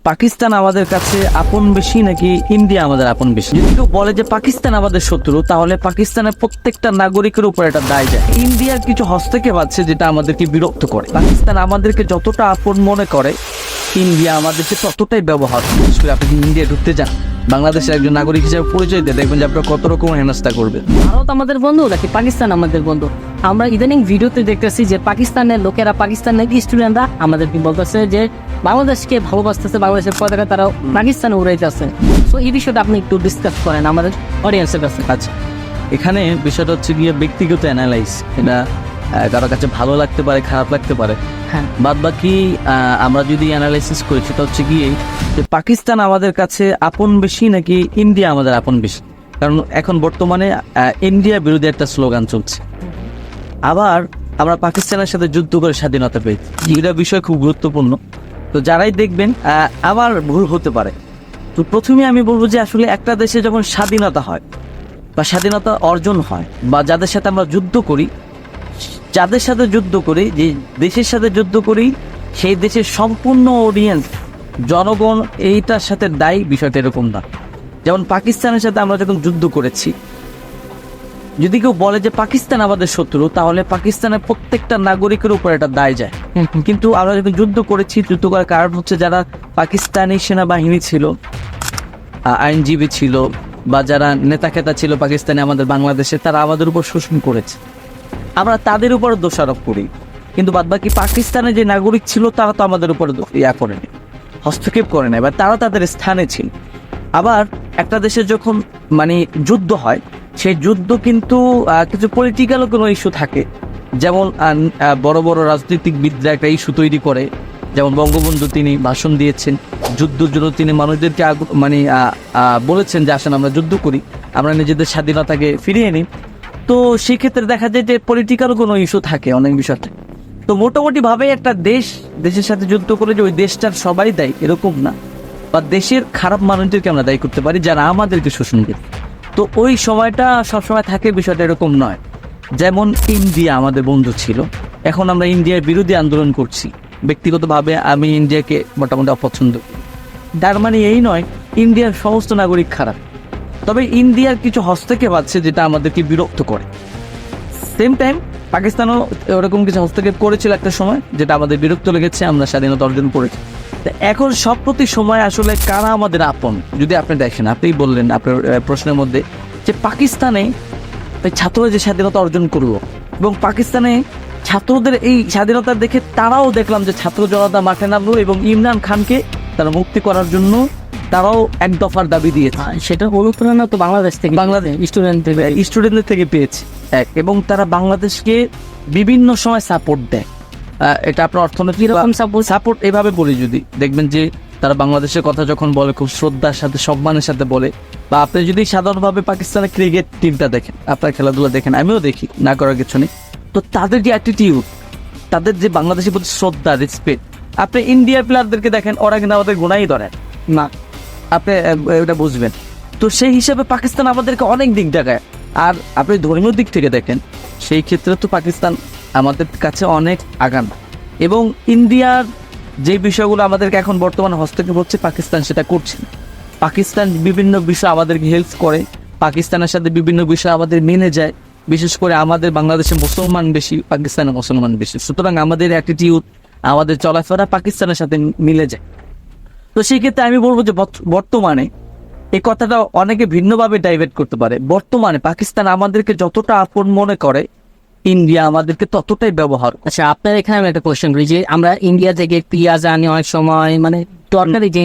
পাকিস্তান আমাদের কাছে আপন বেশি নাকি ইন্ডিয়া আমাদের আপন বেশি? যদি কেউ বলে যে পাকিস্তান আমাদের শত্রু, তাহলে পাকিস্তানের প্রত্যেকটা নাগরিকের উপর এটা দায় যায়। ইন্ডিয়ার কিছু হস্তক্ষেপ আছে যেটা আমাদেরকে বিরক্ত করে। পাকিস্তান আমাদেরকে যতটা আপন মনে করে, ইন্ডিয়া আমাদেরকে ততটাই ব্যবহার করে। বিশেষ করে আপনি ইন্ডিয়া ঢুকতে যান, বাংলাদেশের একজন নাগরিক হিসেবে পরিচয় দিয়ে দেখবেন যে আপনার কত রকম হেনস্থা করবে। ভারত আমাদের বন্ধু নাকি পাকিস্তান আমাদের বন্ধু? আমরা ইদানিং ভিডিওতে দেখতেছি যে পাকিস্তানের লোকেরা, পাকিস্তানের স্টুডেন্টরা আমাদেরকে বলতেছে যে বাংলাদেশকে ভালোবাসতেছে, বাংলাদেশের পতাকা তারা পাকিস্তানে উড়াইতেছে। তো এই বিষয়টা আপনি একটু ডিসকাস করেন আমাদের অডিয়েন্সের কাছে। আচ্ছা, এখানে বিষয়টা হচ্ছে গিয়ে ব্যক্তিগত অ্যানালাইজ। এটা কারো কাছে ভালো লাগতে পারে, খারাপ লাগতে পারে। হ্যাঁ, বাদ বাকি আমরা যদি অ্যানালাইসিস করি, সেটা হচ্ছে গিয়ে যে পাকিস্তান আমাদের কাছে আপন বেশি নাকি ইন্ডিয়া আমাদের আপন বেশি। কারণ এখন বর্তমানে ইন্ডিয়া বিরোধী একটা স্লোগান চলছে। আবার আমরা পাকিস্তানের সাথে যুদ্ধ করে স্বাধীনতা পেয়েছি, এটা বিষয় খুব গুরুত্বপূর্ণ। তো যারাই দেখবেন, আবার ভুল হতে পারে। তো প্রথমে আমি বলবো যে আসলে একটা দেশে যখন স্বাধীনতা হয় বা স্বাধীনতা অর্জন হয়, বা যাদের সাথে আমরা যুদ্ধ করি, যাদের সাথে যুদ্ধ করি, যে দেশের সাথে যুদ্ধ করি, সেই দেশের সম্পূর্ণ অডিয়েন্স, জনগণ এইটার সাথে দায়ী। বিষয়টা এরকম না। যেমন পাকিস্তানের সাথে আমরা যখন যুদ্ধ করেছি, যদি কেউ বলে যে পাকিস্তান আমাদের শত্রু, তাহলে পাকিস্তানের প্রত্যেকটা নাগরিকের উপর এটা দায় যায়। কিন্তু আমরা যখন যুদ্ধ করেছি, যুদ্ধ করার কারণ হচ্ছে যারা পাকিস্তানি সেনাবাহিনী ছিল, আইনজীবী ছিল, বা যারা নেতা খেতা ছিল পাকিস্তানে আমাদের বাংলাদেশে, তারা আমাদের উপর শোষণ করেছে। আমরা তাদের উপর দোষারোপ করি, কিন্তু বাদবাকি পাকিস্তানের যে নাগরিক ছিল তারা তো আমাদের উপর করেনি, হস্তক্ষেপ করে নাই, বা তারা তাদের স্থানে ছিল। আবার একটা দেশে যখন যুদ্ধ হয়, সেই যুদ্ধ কিন্তু কিছু পলিটিক্যালও কোনো ইস্যু থাকে। যেমন বড় বড় রাজনীতিকবিদরা একটা ইস্যু তৈরি করে। যেমন বঙ্গবন্ধু, তিনি ভাষণ দিয়েছেন, যুদ্ধের জন্য তিনি মানুষদেরকে বলেছেন যে আসেন আমরা যুদ্ধ করি, আমরা নিজেদের স্বাধীনতাকে ফিরিয়ে নিই। তো সেক্ষেত্রে দেখা যায় যে পলিটিক্যাল কোনো ইস্যু থাকে অনেক বিষয়তে। তো মোটামুটি ভাবে একটা দেশের সাথে যুদ্ধ করে যে ওই দেশটার সবাই দায়ী এরকম না, বা দেশের খারাপ মানুষদেরকে আমরা দায়ী করতে পারি যারা আমাদেরকে শোষণ করে। তো ওই সময়টা সবসময় থাকে, বিষয়টা এরকম নয়। যেমন ইন্ডিয়া আমাদের বন্ধু ছিল, এখন আমরা ইন্ডিয়ার বিরোধী আন্দোলন করছি। ব্যক্তিগতভাবে আমি ইন্ডিয়াকে মোটামুটি অপছন্দ করি। তার মানে এই নয় ইন্ডিয়ার সমস্ত নাগরিক খারাপ। তবে ইন্ডিয়ার কিছু হস্তক্ষেপ আছে যেটা আমাদেরকে বিরক্ত করে। সেম টাইম পাকিস্তানও ওরকম কিছু হস্তক্ষেপ করেছিল একটা সময়, যেটা আমাদের বিরক্ত লেগেছে, আমরা স্বাধীনতা অর্জন করেছি। এখন সব প্রতি সময় আসলে কারা আমাদের আপন, যদি আপনি দেখেন, আপনি বললেন আপনার প্রশ্নের মধ্যে যে পাকিস্তানে ছাত্ররা যে স্বাধীনতা অর্জন করলো, এবং পাকিস্তানে ছাত্রদের এই স্বাধীনতা দেখে তারাও দেখলাম যে ছাত্র জনতা মাঠে নামলো, এবং ইমরান খানকে তারা মুক্তি করার জন্য তারাও এক দফার দাবি দিয়েছে। সেটা অনুপ্রেরণা তো বাংলাদেশ স্টুডেন্টদের থেকে পেয়েছে এবং তারা বাংলাদেশকে বিভিন্ন সময় সাপোর্ট দেয়। এটা আপনার অর্থনৈতিক সাপোর্ট এভাবে বলি, যদি দেখবেন যে তারা বাংলাদেশের কথা যখন বলে খুব শ্রদ্ধার সাথে, সম্মানের সাথে বলে। বা আপনি যদি সাধারণভাবে পাকিস্তানের ক্রিকেট টিমটা দেখেন, আপনার খেলাধুলা দেখেন, আমিও দেখি, না করার কিছু নেই। তো তাদের যে অ্যাটিটিউড, তাদের যে বাংলাদেশের প্রতি শ্রদ্ধা, রেসপেক্ট, আপনি ইন্ডিয়ার প্লেয়ারদেরকে দেখেন, ওরা কিন্তু আমাদের গুণাই ধরেন না, আপনি এটা বুঝবেন। তো সেই হিসাবে পাকিস্তান আমাদেরকে অনেক দিক দেখায়। আর আপনি ধর্মীয় দিক থেকে দেখেন, সেই ক্ষেত্রে তো পাকিস্তান আমাদের কাছে অনেক আগাম। এবং ইন্ডিয়ার যে বিষয়গুলো আমাদেরকে এখন বর্তমানে হস্তক্ষেপ হচ্ছে, পাকিস্তান সেটা করছে না। পাকিস্তান বিভিন্ন বিষয় আমাদেরকে হেল্প করে, পাকিস্তানের সাথে বিভিন্ন বিষয় আমাদের মেনে যায়। বিশেষ করে আমাদের বাংলাদেশে মুসলমান বেশি, পাকিস্তানে মুসলমান বেশি, সুতরাং আমাদের অ্যাটিটিউড, আমাদের চলাফেরা পাকিস্তানের সাথে মিলে যায়। তো সেই ক্ষেত্রে আমি বলবো যে বর্তমানে এই কথাটা অনেকে ভিন্নভাবে ডাইভার্ট করতে পারে। বর্তমানে পাকিস্তান আমাদেরকে যতটা আপন মনে করে, ইন্ডিয়া আমাদেরকে ততটাই ব্যবহার। আচ্ছা, আপনার এখানে আমি একটা কোয়েশ্চেন করি যে আমরা ইন্ডিয়া থেকে পেঁয়াজ আনি অনেক সময়, দরকারি যে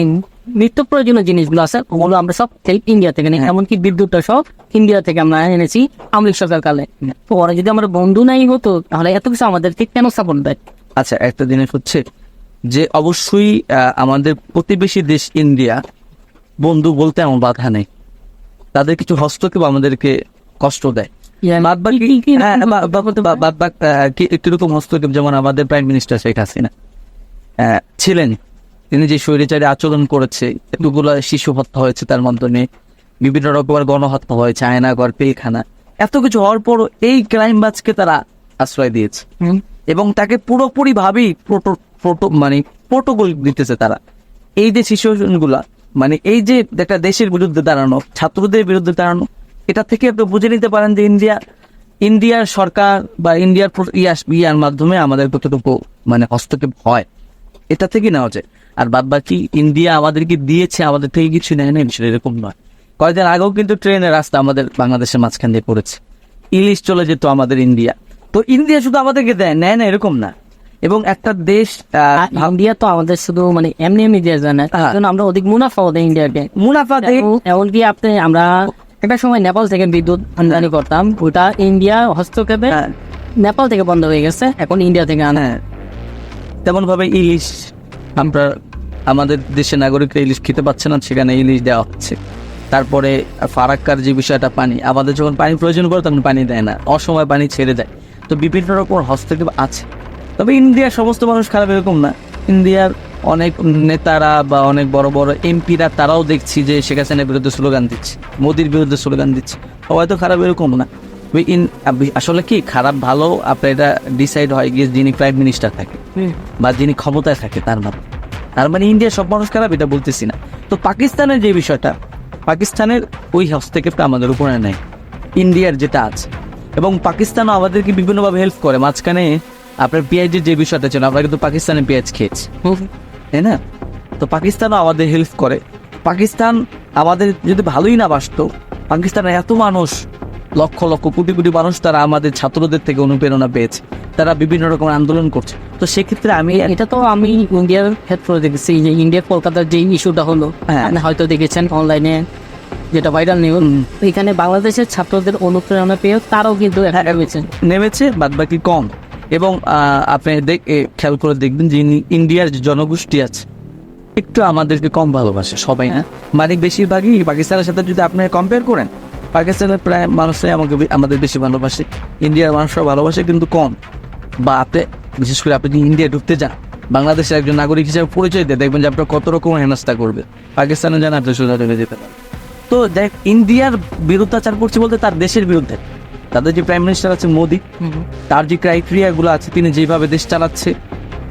নিত্য প্রয়োজনীয় জিনিসগুলো আছে ওগুলো আমরা সব ইন্ডিয়া থেকে নিই। এমনকি বিদ্যুৎটা সব ইন্ডিয়া থেকে আমরা এনেছি আমলিক সরকার কালে। তো ওরা যদি আমরা বন্ধু নাই হতো, তাহলে এত কিছু আমাদেরকে কেন সাপোর্ট দেয়? আচ্ছা, একটা জিনিস হচ্ছে যে অবশ্যই আমাদের প্রতিবেশী দেশ ইন্ডিয়া বন্ধু বলতে এমন বাধা নেই, তাদের কিছু হস্তক্ষেপ আমাদেরকে কষ্ট দেয়। কিরকম হস্তক্ষেপ? যেমন আমাদের প্রাইম মিনিস্টার শেখ হাসিনা ছিলেন, তিনি যে স্বৈরাচারী আচরণ করেছে, এতগুলো শিশু হত্যা হয়েছে, তার মাধ্যমে বিভিন্ন রকমের গণহত্যা হয়েছে, আয়নাঘর, পেলখানা, এত কিছু হওয়ার পরও এই ক্রাইমবাজকে তারা আশ্রয় দিয়েছে, এবং তাকে পুরোপুরি ভাবেই প্রোটোকল দিতেছে তারা। এই যে সিচুয়েশনগুলা, মানে এই যে একটা দেশের বিরুদ্ধে দাঁড়ানো, ছাত্রদের বিরুদ্ধে দাঁড়ানো, এটা থেকে আপনি বুঝে নিতে পারেন যে ইন্ডিয়ার সরকার বা ইন্ডিয়ার ইয়ার মাধ্যমে আমাদের কতটুকু মানে হস্তক্ষেপ হয়, এটা থেকে নেওয়া যায়। আর বাদ বাকি ইন্ডিয়া আমাদেরকে দিয়েছে, আমাদের থেকে কিছু নেয় না, বিষয়টা এরকম নয়। কয়েকদিন আগেও কিন্তু ট্রেনের রাস্তা আমাদের বাংলাদেশের মাঝখান দিয়ে পড়েছে, ইলিশ চলে যেত আমাদের ইন্ডিয়া। তো ইন্ডিয়া শুধু আমাদেরকে নেয় না এরকম না। এবং একটা দেশ ইন্ডিয়া তো আমাদের শুধু মানে এমনি এমনি দিয়ে যায় না, হ্যাঁ। কারণ আমরা অধিক মুনাফা দেয় ইন্ডিয়াকে। মুনাফা দেয়। এমনকি আমরা একটা সময় নেপাল থেকে বিদ্যুৎ আমদানি করতাম, ওটা ইন্ডিয়া হস্তক্ষেপে হ্যাঁ। নেপাল থেকে বন্ধ হয়ে গেছে, এখন ইন্ডিয়া থেকে আনা। হ্যাঁ, তেমন ভাবে ইলিশ আমরা আমাদের দেশের নাগরিকরা ইলিশ খেতে পাচ্ছে না, সেখানে ইলিশ দেওয়া হচ্ছে। তারপরে ফারাক্কার যে বিষয়টা, পানি, আমাদের যখন পানি প্রয়োজন পড়ে তখন পানি দেয় না, অসময় পানি ছেড়ে দেয়। তো বিভিন্ন রকম হস্তক্ষেপ আছে। তবে ইন্ডিয়ার সমস্ত মানুষ খারাপ এরকম না। ইন্ডিয়ার অনেক নেতারা বা অনেক বড় বড় এমপিরা, তারাও দেখছি যে শেখ হাসিনার বিরুদ্ধে স্লোগান দিচ্ছে, মোদির বিরুদ্ধে স্লোগান দিচ্ছে। সবাই তো খারাপ এরকম না। আসলে কি খারাপ ভালো আপনার এটা ডিসাইড হয় গিয়ে যিনি প্রাইম মিনিস্টার থাকে বা যিনি ক্ষমতায় থাকে তার মানে ইন্ডিয়ার সব মানুষ খারাপ এটা বলতেছি না। তো পাকিস্তানের যে বিষয়টা, পাকিস্তানের ওই হস্তক্ষেপটা আমাদের উপরে নেই, ইন্ডিয়ার যেটা আছে। এবং পাকিস্তানও আমাদেরকে বিভিন্নভাবে হেল্প করে। মাঝখানে আপনার পেঁয়াজের যে বিষয়টা ছিল, আমরা কিন্তু পাকিস্তানে পেঁয়াজ খেয়েছি, তাই না? তো পাকিস্তানও আমাদের হেল্প করে। পাকিস্তান আমাদের যদি ভালোই না বাসতো, পাকিস্তানের এত মানুষ, লক্ষ লক্ষ কোটি কোটি মানুষ, তারা আমাদের ছাত্রদের থেকে অনুপ্রেরণা পেয়েছে, তারা বিভিন্ন রকম আন্দোলন করছে। তো সেক্ষেত্রে এটা তো আমি ইন্ডিয়ার ক্ষেত্রে দেখেছি যে ইন্ডিয়া কলকাতার যে ইস্যুটা হলো, হ্যাঁ। আপনি হয়তো দেখেছেন অনলাইনে যেটা ভাইরাল নিউজ, এখানে বাংলাদেশের ছাত্রদের অনুপ্রেরণা পেয়ে তারাও কিন্তু নেমেছে, বাদ বাকি কম। এবং আপনি খেয়াল করে দেখবেন যে ইন্ডিয়ার যে জনগোষ্ঠী আছে একটু আমাদেরকে কম ভালোবাসে সবাই, না মানে বেশিরভাগই পাকিস্তানের সাথে যদি আপনি কম্পেয়ার করেন, পাকিস্তানের প্রায় মানুষরাই আমাদের বেশি ভালোবাসে, ইন্ডিয়ার মানুষরা ভালোবাসে কিন্তু কম। বা আপনি বিশেষ করে আপনি যদি ইন্ডিয়া ঢুকতে যান, বাংলাদেশের একজন নাগরিক হিসেবে পরিচয় দিয়ে দেখবেন যে আপনার কত রকম হেনস্থা করবে। পাকিস্তানে যান আপনি সোজা চলে যেতে পারেন। তো দেখ, ইন্ডিয়ার বিরুদ্ধাচার করছে বলতে তার দেশের বিরুদ্ধে। তাদের যে প্রাইম মিনিস্টার আছে মোদি, তার যে ক্রাইটেরিয়াগুলো আছে, তিনি যেভাবে দেশ চালাচ্ছে,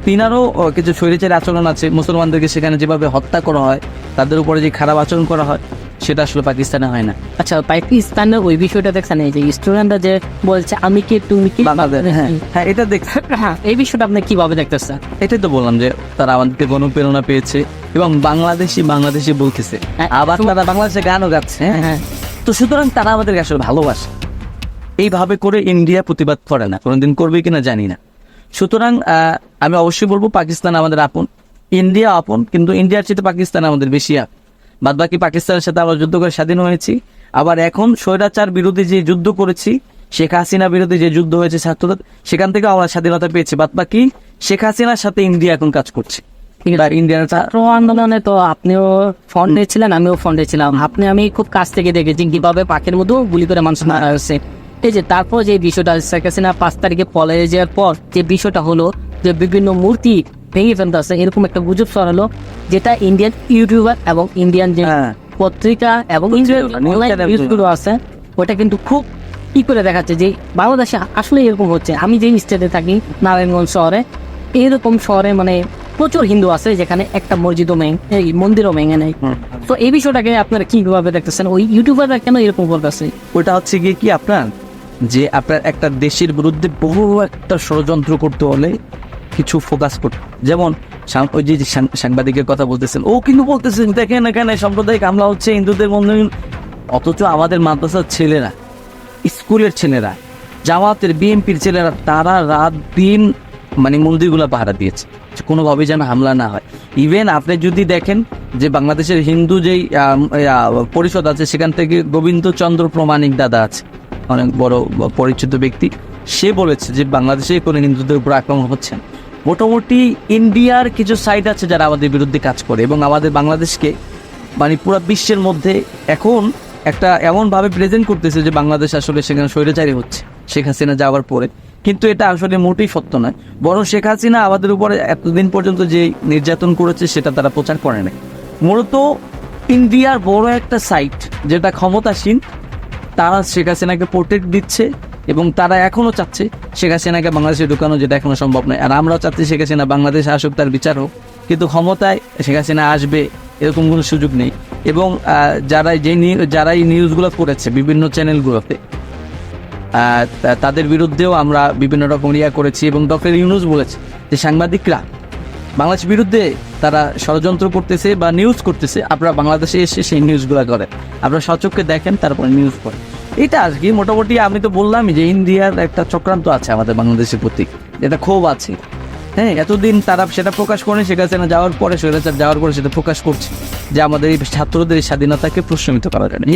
তিনারও কিছু স্বৈরাচারী আচরণ আছে। মুসলমানদেরকে সেখানে যেভাবে হত্যা করা হয়, তাদের উপরে যে খারাপ আচরণ করা হয়, সেটা আসলে পাকিস্তানে হয় না। আচ্ছা, পাকিস্তানের ওই বিষয়টা দেখছেন, এই যে স্টুডেন্টরা যে বলছে আমি কি তুমি কি, হ্যাঁ এটা দেখ, হ্যাঁ, এই বিষয়টা আপনি কিভাবে দেখতেছেন? এটাই তো বললাম যে তারা আমাদেরকে অনুপ্রেরণা পেয়েছে এবং বাংলাদেশি বলতেছে, আবার তারা বাংলাদেশে গানও গাচ্ছে। হ্যাঁ, তো সুতরাং তারা আমাদেরকে আসলে ভালোবাসে। এইভাবে করে ইন্ডিয়া প্রতিবাদ করে না, কোনোদিন করবে কিনা জানি না। সুতরাং আমি অবশ্যই বলবো পাকিস্তান আমাদের আপন, ইন্ডিয়া আপন, কিন্তু ইন্ডিয়ার চেয়ে পাকিস্তান আমাদের বেশি আপন। বাদ বাকি পাকিস্তানের সাথে আমরা যুদ্ধ করে স্বাধীন হয়েছি। আবার এখন স্বৈরাচার বিরোধী যে যুদ্ধ করেছি, শেখ হাসিনা বিরোধী যে যুদ্ধ হয়েছে ছাত্রদের, সেখান থেকে আমরা স্বাধীনতা পেয়েছি। বাদ বাকি শেখ হাসিনার সাথে ইন্ডিয়া এখন কাজ করছে। ইন্ডিয়ার ছাত্র আন্দোলনে তো আপনিও ফন্ডে ছিলেন, আমিও ফন্ডে ছিলাম। আমি খুব কাছ থেকে দেখেছি কিভাবে পাখির মতো গুলি করে মানুষ মারা হয়েছে। এই যে তারপর যে বিষয়টা শেখ হাসিনা 5 তারিখে পলায়ে যাওয়ার পর যে বিষয়টা হলো যে বিভিন্ন মূর্তি ভেঙে ফেলতে আছে, এরকম একটা গুজব ছড়ালো, যেটা ইন্ডিয়ান ইউটিউবার এবং ইন্ডিয়ান যে পত্রিকা এবং নিউজগুলো আছে, ওটা কিন্তু খুব কি করে দেখাচ্ছে যে বাংলাদেশে আসলে এরকম হচ্ছে। আমি যে স্টেটে থাকি, নারায়ণগঞ্জ শহরে, এরকম শহরে মানে প্রচুর হিন্দু আছে যেখানে একটা মন্দিরও ভেঙে নেই। তো এই বিষয়টাকে আপনারা কিভাবে দেখতেছেন? ওই ইউটিউবাররা কেন এরকম করতেছে? ওটা হচ্ছে গিয়ে কি আপনার একটা দেশের বিরুদ্ধে বহু একটা ষড়যন্ত্র করতে হলে কিছু ফোকাস করতে, যেমন ওই যে সাংবাদিকের কথা বলতেছেন, ও কিন্তু বলতেছেন দেখেন এখানে সাম্প্রদায়িক হামলা হচ্ছে হিন্দুদের মধ্যে, অথচ আমাদের মাদ্রাসার ছেলেরা, স্কুলের ছেলেরা, জামাতের বিএনপির ছেলেরা, তারা রাত দিন মানে মন্দিরগুলো পাহারা দিয়েছে কোনোভাবেই যেন হামলা না হয়। ইভেন আপনি যদি দেখেন যে বাংলাদেশের হিন্দু যেই পরিষদ আছে, সেখান থেকে গোবিন্দ চন্দ্র প্রমাণিক দাদা আছে, অনেক বড় পরিচিত ব্যক্তি, সে বলেছে যে বাংলাদেশে কোনো হিন্দুদের উপর আক্রমণ হচ্ছে। মোটামুটি ইন্ডিয়ার কিছু সাইট আছে যারা আমাদের বিরুদ্ধে কাজ করে এবং আমাদের বাংলাদেশকে মানে পুরো বিশ্বের মধ্যে এখন একটা এমনভাবে প্রেজেন্ট করতেছে যে বাংলাদেশ আসলে সেখানে স্বৈরাচারী হচ্ছে শেখ হাসিনা যাওয়ার পরে। কিন্তু এটা আসলে মোটেই সত্য নয়, বরং শেখ হাসিনা আমাদের উপরে এতদিন পর্যন্ত যে নির্যাতন করেছে সেটা তারা প্রচার করে নাই। মূলত ইন্ডিয়ার বড় একটা সাইট যেটা ক্ষমতাসীন, তারা শেখ হাসিনাকে প্রোটেক্ট দিচ্ছে এবং তারা এখনও চাচ্ছে শেখ হাসিনাকে বাংলাদেশে ঢুকানো, যেটা এখনো সম্ভব নয়। আর আমরাও চাচ্ছি শেখ হাসিনা বাংলাদেশে আসুক, তার বিচার হোক, কিন্তু ক্ষমতায় শেখ হাসিনা আসবে এরকম কোনো সুযোগ নেই। এবং যারা এই নিউজগুলো করেছে বিভিন্ন চ্যানেলগুলোতে, তাদের বিরুদ্ধেও আমরা বিভিন্ন রকম করেছি। এবং ডক্টর ইউনূস বলেছে যে সাংবাদিকরা বাংলাদেশের বিরুদ্ধে তারা ষড়যন্ত্র করতেছে বা নিউজ করতেছে, আপনারা বাংলাদেশে এসে সেই নিউজগুলো করেন, আপনারা সচক্ষে দেখেন, তারপরে নিউজ করেন। এটা আর কি মোটামুটি আমি তো বললামই যে ইন্ডিয়ার একটা চক্রান্ত আছে আমাদের বাংলাদেশের প্রতি, এটা ক্ষোভ আছে। হ্যাঁ, এতদিন তারা সেটা প্রকাশ করেন, শেখ হাসিনা যাওয়ার পরে, স্বৈরাচার যাওয়ার পরে সেটা প্রকাশ করছে যে আমাদের এই ছাত্রদের এই স্বাধীনতাকে প্রশ্নবিত করা যায় না।